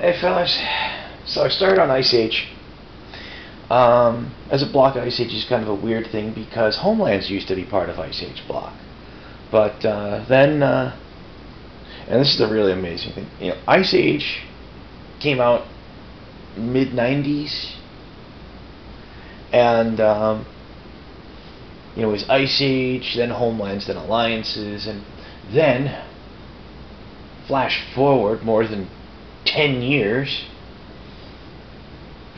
Hey fellas, so I started on Ice Age. As a block, Ice Age is kind of a weird thing because Homelands used to be part of Ice Age block. But then, and this is the really amazing thing, Ice Age came out mid-90s, and it was Ice Age, then Homelands, then Alliances, and then, flash forward more than 10 years,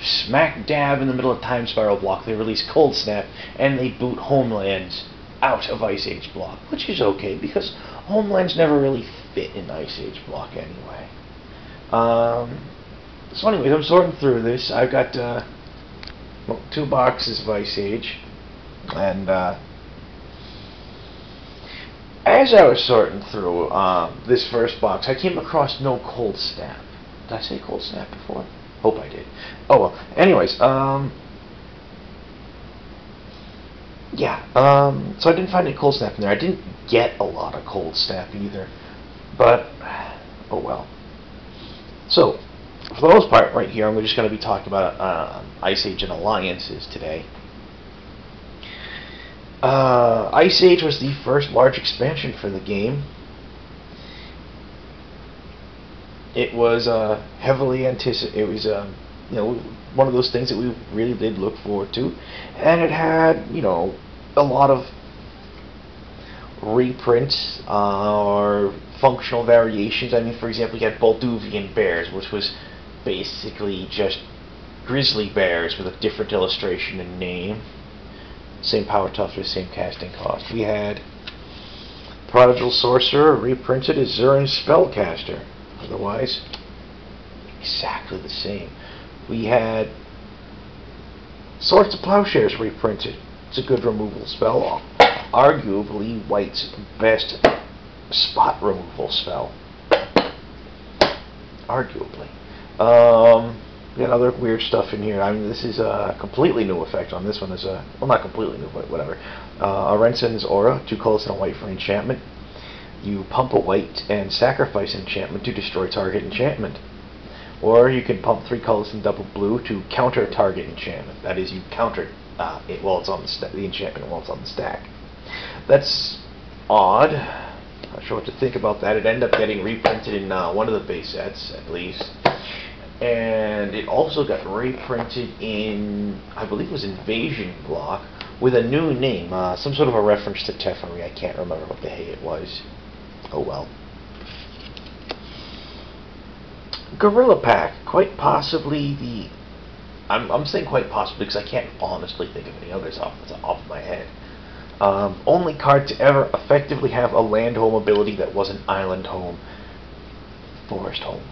smack dab in the middle of Time Spiral block, they release Cold Snap, and they boot Homelands out of Ice Age block, which is okay, because Homelands never really fit in Ice Age block anyway. So anyways, I'm sorting through this. I've got 2 boxes of Ice Age, and as I was sorting through this first box, I came across no Cold Snap. Did I say Cold Snap before? Hope I did. Oh well. Anyways, yeah. So I didn't find any Cold Snap in there. I didn't get a lot of Cold Snap either. But oh well. So for the most part, right here, I'm just going to be talking about Ice Age and Alliances today. Ice Age was the first large expansion for the game. It was heavily anticipated. It was one of those things that we really did look forward to, and it had a lot of reprints or functional variations. I mean, for example, you had Balduvian Bears, which was basically just grizzly bears with a different illustration and name. Same power toughness, same casting cost. We had Prodigal Sorcerer reprinted as Zurin Spellcaster. Otherwise, exactly the same. We had Swords of Plowshares reprinted. It's a good removal spell. Arguably, White's best spot removal spell. Arguably. We got other weird stuff in here. I mean, this is a completely new effect on this one. Is well, not completely new, but whatever. Arensen's Aura, 2 colors and a white for enchantment. You pump a white and sacrifice enchantment to destroy target enchantment. Or you can pump 3 colors and double blue to counter target enchantment. That is, you counter it while it's on the enchantment while it's on the stack. That's odd. Not sure what to think about that. It ended up getting reprinted in one of the base sets, at least. And it also got reprinted in, I believe it was Invasion block, with a new name, some sort of a reference to Teferi. I can't remember what the hey it was. Oh well. Gorilla Pack, quite possibly the... I'm saying quite possibly because I can't honestly think of any others off my head. Only card to ever effectively have a land home ability that wasn't island home. Forest home.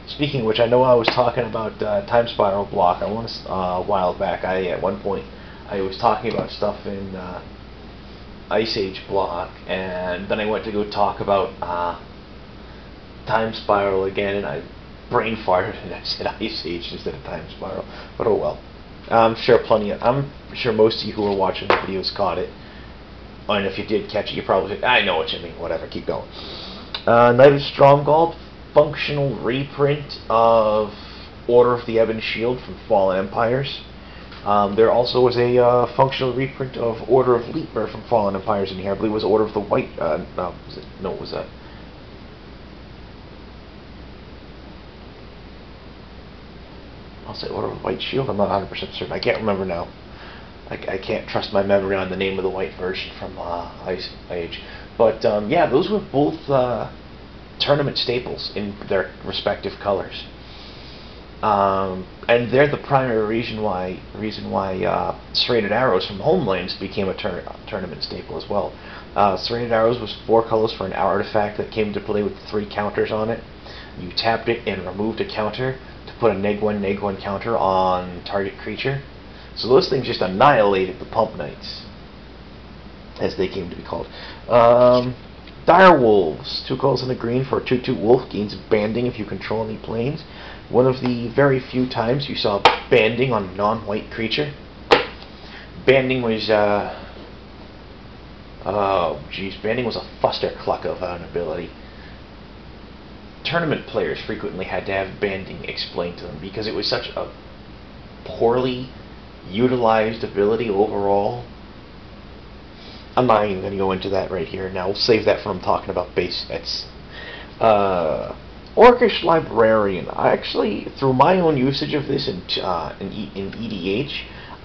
Speaking of which, I know I was talking about Time Spiral block. I want a while back. At one point I was talking about stuff in Ice Age block, and then I went to go talk about Time Spiral again, and I brain farted and I said Ice Age instead of Time Spiral. But oh well. I'm sure most of you who were watching the videos caught it. And if you did catch it, you probably said, I know what you mean. Whatever, keep going. Knight of Stromgald, functional reprint of Order of the Ebon Shield from Fallen Empires. There also was a functional reprint of Order of Leapmer from Fallen Empires in here. I believe it was Order of the White. No, it was that. I'll say Order of White Shield. I'm not 100% certain. I can't remember now. I can't trust my memory on the name of the white version from Ice Age. But yeah, those were both tournament staples in their respective colors. And they're the primary reason why Serrated Arrows from Homelands became a tournament staple as well. Serrated Arrows was 4 colors for an artifact that came into play with 3 counters on it. You tapped it and removed a counter to put a neg1 counter on target creature. So those things just annihilated the Pump Knights, as they came to be called. Dire Wolves, 2 colors and a green for a 2/2 wolf, gains banding if you control any planes. One of the very few times you saw banding on a non-white creature. Banding was banding was a fustercluck of an ability. tournament players frequently had to have bending explained to them because it was such a poorly utilized ability overall. I'm not even going to go into that right here now. We'll save that for when I'm talking about base sets. Orcish Librarian. I actually, through my own usage of this in EDH,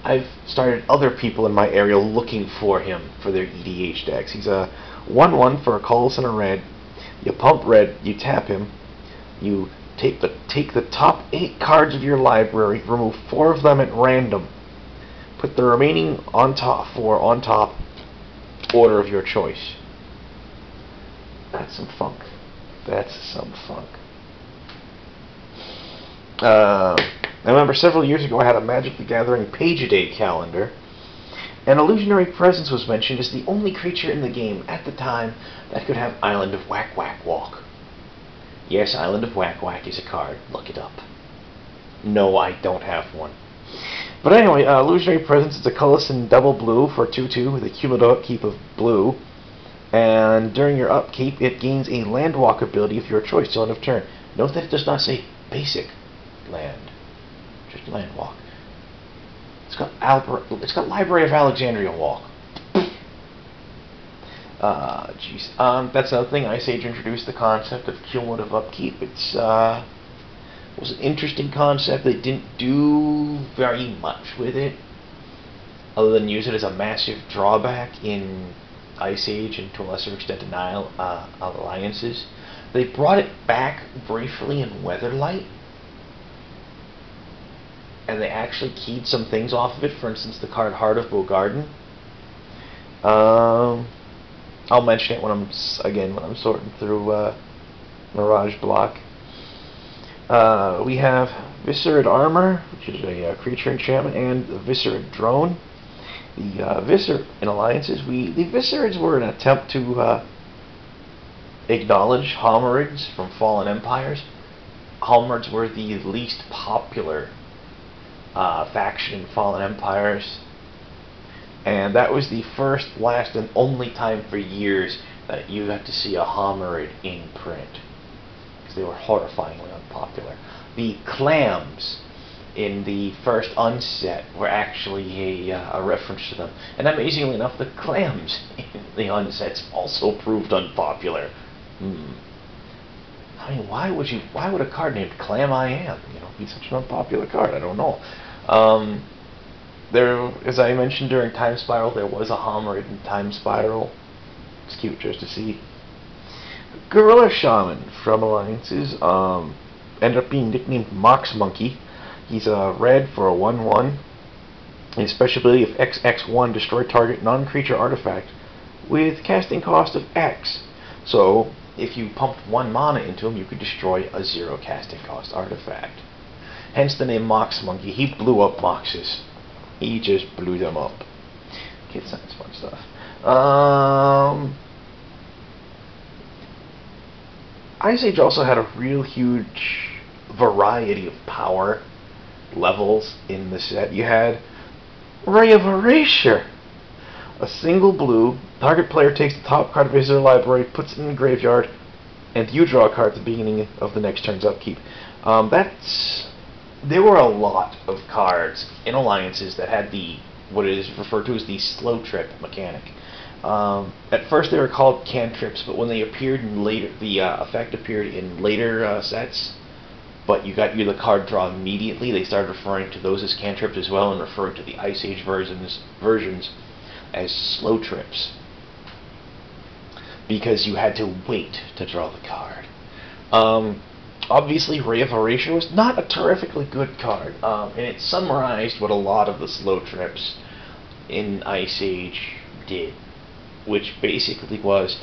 I've started other people in my area looking for him for their EDH decks. He's a 1/1 for a colorless and a red. You pump red, you tap him, you take the top 8 cards of your library, remove 4 of them at random, put the remaining on top 4 on top, order of your choice. That's some funk. That's some funk. I remember several years ago I had a Magic the Gathering Page-a-Day calendar, and Illusionary Presence was mentioned as the only creature in the game at the time that could have Island of Whack Whack Walk. Yes, Island of Whack Whack is a card. Look it up. No, I don't have one. But anyway, Illusionary Presence is a colorless and double blue for 2/2 with a cumulative upkeep of blue. And during your upkeep, it gains a land walk ability of your choice till end of turn. Note that it does not say basic land, just land walk. It's got Library of Alexandria walk. Jeez. That's another thing. Ice Age introduced the concept of cumulative upkeep. It was an interesting concept. They didn't do very much with it, other than use it as a massive drawback in Ice Age and to a lesser extent in Alliances. They brought it back briefly in Weatherlight, and they actually keyed some things off of it. For instance, the card Heart of Bogarden. I'll mention it when I'm sorting through Mirage Block. We have Viscerid Armor, which is a creature enchantment, and the Viscerid Drone. The Viscerid in Alliances, the Viscerids were an attempt to acknowledge Homerids from Fallen Empires. Homerids were the least popular faction in Fallen Empires, and that was the first, last, and only time for years that you got to see a Homerid in print, because they were horrifyingly unpopular. The Clams in the first unset were actually a reference to them, and amazingly enough, the Clams in the unsets also proved unpopular. I mean, why would a card named Clam I Am, be such an unpopular card? I don't know. There, as I mentioned during Time Spiral, there was a Homerid in Time Spiral. It's cute just to see. Gorilla Shaman from Alliances ended up being nicknamed Mox Monkey. He's a red for a 1/1. His special ability of XX1, destroy target non-creature artifact with casting cost of X. So, if you pumped 1 mana into him, you could destroy a 0 casting cost artifact. Hence the name Mox Monkey. He blew up Moxes. He just blew them up. Kid science fun stuff. Ice Age also had a real huge variety of power levels in the set. You had Ray of Erasure. A single blue, target player takes the top card of his library, puts it in the graveyard, and you draw a card at the beginning of the next turn's upkeep. There were a lot of cards in Alliances that had what is referred to as the slow trip mechanic. At first they were called cantrips, but when they appeared in later, the effect appeared in later sets, but you got the card draw immediately, they started referring to those as cantrips as well, and referring to the Ice Age versions as slow trips, because you had to wait to draw the card. Obviously, Ray of Erasure was not a terrifically good card, and it summarized what a lot of the slow trips in Ice Age did, which basically was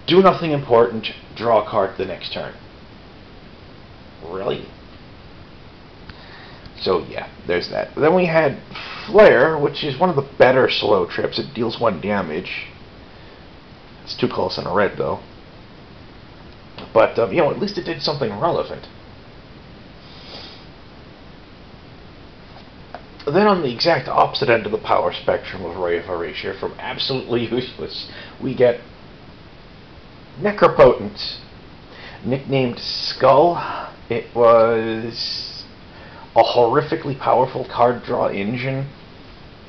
do nothing important, draw a card the next turn. Really? So yeah, there's that. Then we had Flare, which is one of the better slow trips. It deals 1 damage. It's 2 close and a red though. But at least it did something relevant. Then on the exact opposite end of the power spectrum of Ray of Erasure, from absolutely useless, we get Necropotent. nicknamed Skull. It was a horrifically powerful card draw engine.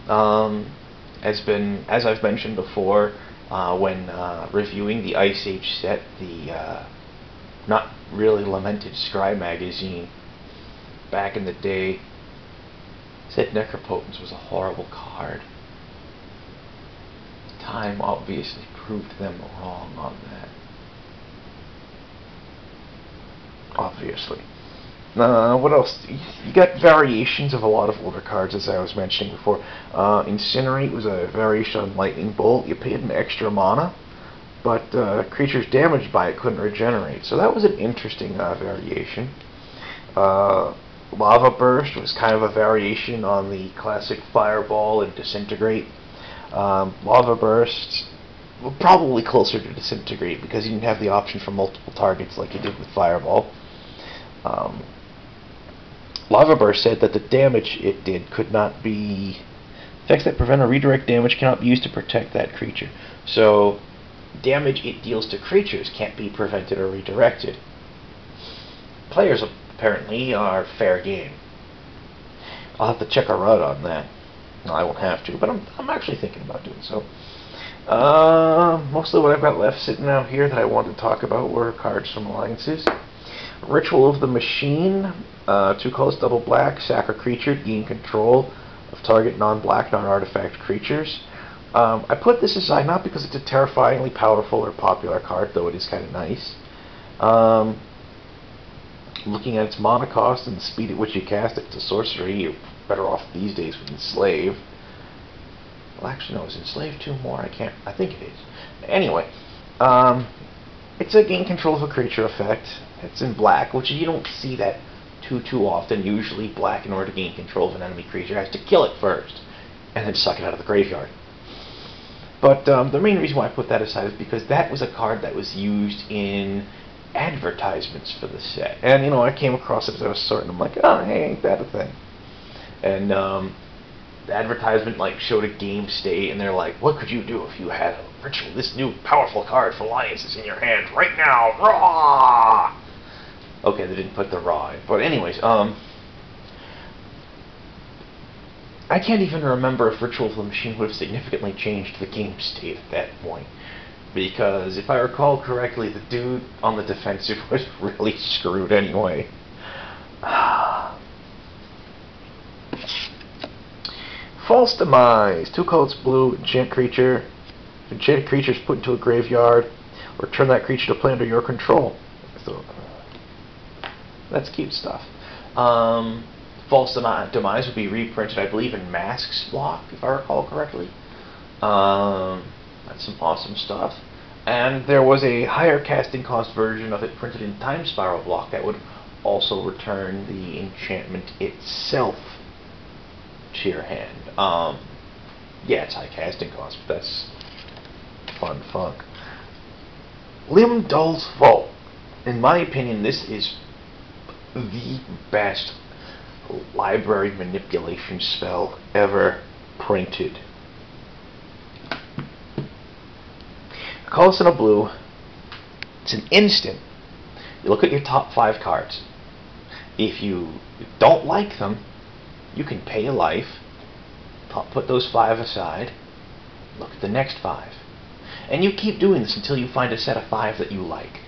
As I've mentioned before, when reviewing the Ice Age set, the not really lamented Scry magazine back in the day said Necropotence was a horrible card. Time obviously proved them wrong on that. Obviously. What else? You got variations of a lot of older cards, as I was mentioning before. Incinerate was a variation on Lightning Bolt. You paid an extra mana, but creatures damaged by it couldn't regenerate. So that was an interesting variation. Lava Burst was kind of a variation on the classic Fireball and Disintegrate. Lava Burst, well, probably closer to Disintegrate because you didn't have the option for multiple targets like you did with Fireball. Lava Burst said that the damage it did could not be... Effects that prevent or redirect damage cannot be used to protect that creature. So, damage it deals to creatures can't be prevented or redirected. Players apparently are fair game. I'll have to check a RUD on that. No, I won't have to, but I'm actually thinking about doing so. Mostly what I've got left sitting out here that I wanted to talk about were cards from Alliances. Ritual of the Machine, 2 colors, double black, sack a creature, gain control of target non-black, non-artifact creatures. I put this aside not because it's a terrifyingly powerful or popular card, though it is kind of nice. Looking at its mana cost and the speed at which you cast it, it's a sorcery. You're better off these days with Enslave. Well, actually, no, is Enslave 2 more? I think it is. Anyway, it's a gain control of a creature effect. It's in black, which you don't see that too often. Usually black, in order to gain control of an enemy creature, has to kill it first, and then suck it out of the graveyard. But the main reason why I put that aside is because that was a card that was used in advertisements for the set. And, you know, I came across it as I was sorting. I'm like, oh, hey, ain't that a thing? And the advertisement like showed a game state, and they're like, what could you do if you had a ritual, this new powerful card for Alliances in your hand right now? Raw! Okay, they didn't put the raw in. But anyways, I can't even remember if Ritual of the Machine would have significantly changed the game state at that point. Because if I recall correctly, the dude on the defensive was really screwed anyway. False Demise. 2 colors, blue, enchant creature. Enchanted creature is put into a graveyard. Return that creature to play under your control. So, that's cute stuff. False Demise would be reprinted, I believe, in Masks block, if I recall correctly. That's some awesome stuff. And there was a higher casting cost version of it printed in Time Spiral block that would also return the enchantment itself to your hand. Yeah, it's high casting cost, but that's fun funk. Lim-Dûl's Vault. In my opinion, this is the best library manipulation spell ever printed. A colorless and a blue. It's an instant. You look at your top 5 cards. If you don't like them, you can pay a life, put those 5 aside, look at the next 5. And you keep doing this until you find a set of 5 that you like.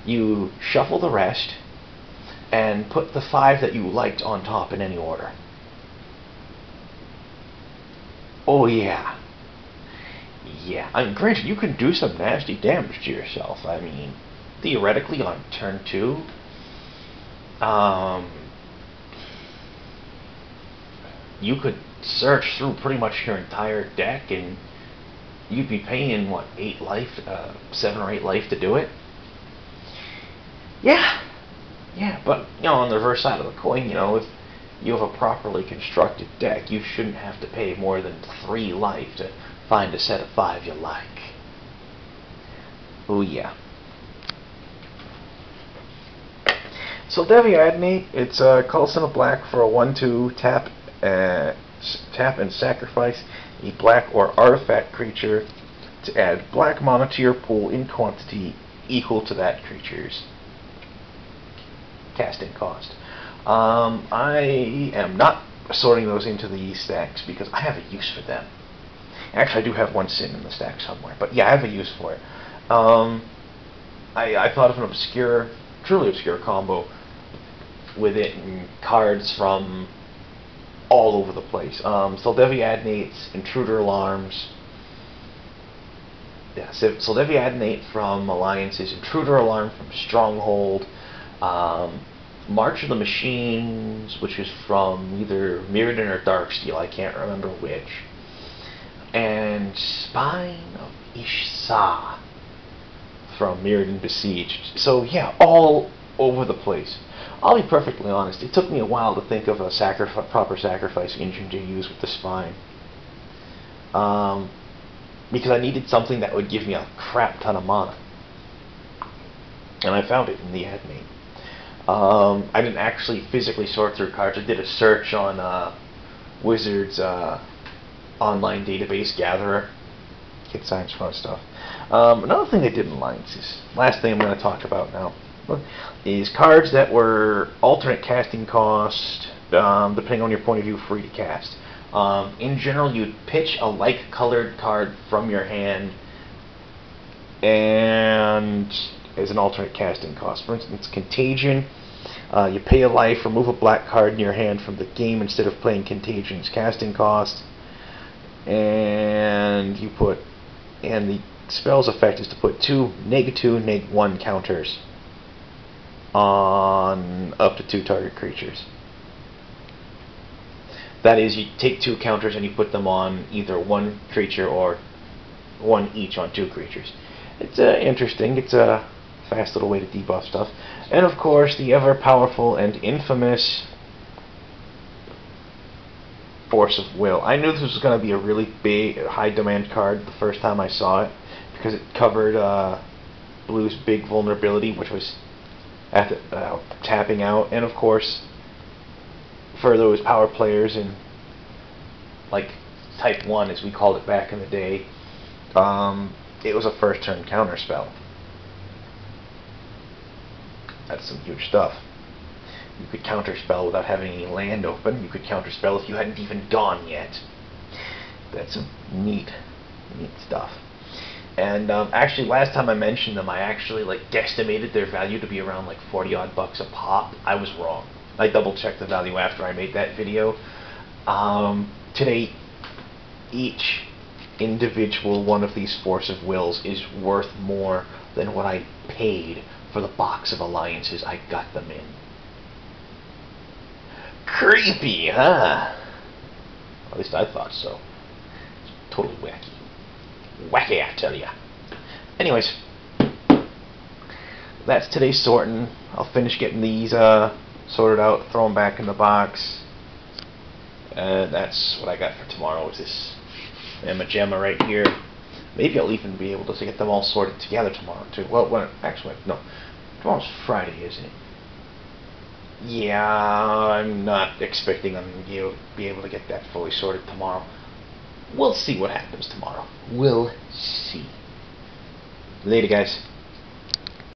You shuffle the rest, and put the 5 that you liked on top in any order. Oh yeah. Yeah, I mean, granted, you can do some nasty damage to yourself. I mean, theoretically, on turn 2, you could search through pretty much your entire deck, and you'd be paying, what, 8 life, 7 or 8 life to do it? Yeah, but, you know, on the reverse side of the coin, you know, if you have a properly constructed deck, you shouldn't have to pay more than 3 life to find a set of 5 you like. Oh yeah. So Deviatinate, it's a colorless and a black for a 1/2 tap and sacrifice a black or artifact creature to add black mana to your pool in quantity equal to that creature's casting cost. I am not sorting those into the stacks because I have a use for them. Actually, I do have one sitting in the stack somewhere, but yeah, I have a use for it. I thought of an obscure, truly obscure combo with it, and cards from all over the place. Soldevi Adnates, Intruder Alarms. Yeah, Soldevi Adnate from Alliances, Intruder Alarm from Stronghold, March of the Machines, which is from either Mirrodin or Darksteel, I can't remember which, and Spine of Ish-Sah from Mirrodin Besieged. So yeah, all over the place. I'll be perfectly honest, it took me a while to think of a proper sacrifice engine to use with the Spine. Because I needed something that would give me a crap ton of mana. And I found it in the Adnate. I didn't actually physically sort through cards. I did a search on Wizards online database gatherer. Kid science fun stuff. Another thing I did in Alliances, last thing I'm going to talk about now, is cards that were alternate casting cost, depending on your point of view, free to cast. In general, you'd pitch a like-colored card from your hand and as an alternate casting cost. For instance, Contagion. You pay a life, remove a black card in your hand from the game instead of playing Contagion's casting cost, and the spell's effect is to put two -2, -1 counters on up to 2 target creatures. That is, you take 2 counters and you put them on either 1 creature or 1 each on 2 creatures. It's interesting. It's a fast little way to debuff stuff. And of course, the ever-powerful and infamous Force of Will. I knew this was going to be a really big, high-demand card the first time I saw it, because it covered Blue's big vulnerability, which was at the, tapping out. And of course, for those power players in like Type 1, as we called it back in the day, it was a first turn counter spell. That's some huge stuff. You could counter spell without having any land open. You could counter spell if you hadn't even gone yet. That's some neat stuff. And actually, last time I mentioned them, I actually guesstimated their value to be around like 40-odd bucks a pop. I was wrong. I double-checked the value after I made that video. Today, each individual one of these Force of Wills is worth more than what I paid for the box of Alliances I got them in. Creepy, huh? At least I thought so. It's totally wacky. Wacky, I tell ya. Anyways, that's today's sorting. I'll finish getting these sorted out, throw them back in the box. And that's what I got for tomorrow, is this Emma Gemma right here. Maybe I'll even be able to get them all sorted together tomorrow, too. Well, actually, no. Tomorrow's Friday, isn't it? Yeah, I'm not expecting I'm going to be able to get that fully sorted tomorrow. We'll see what happens tomorrow. We'll see. Later, guys.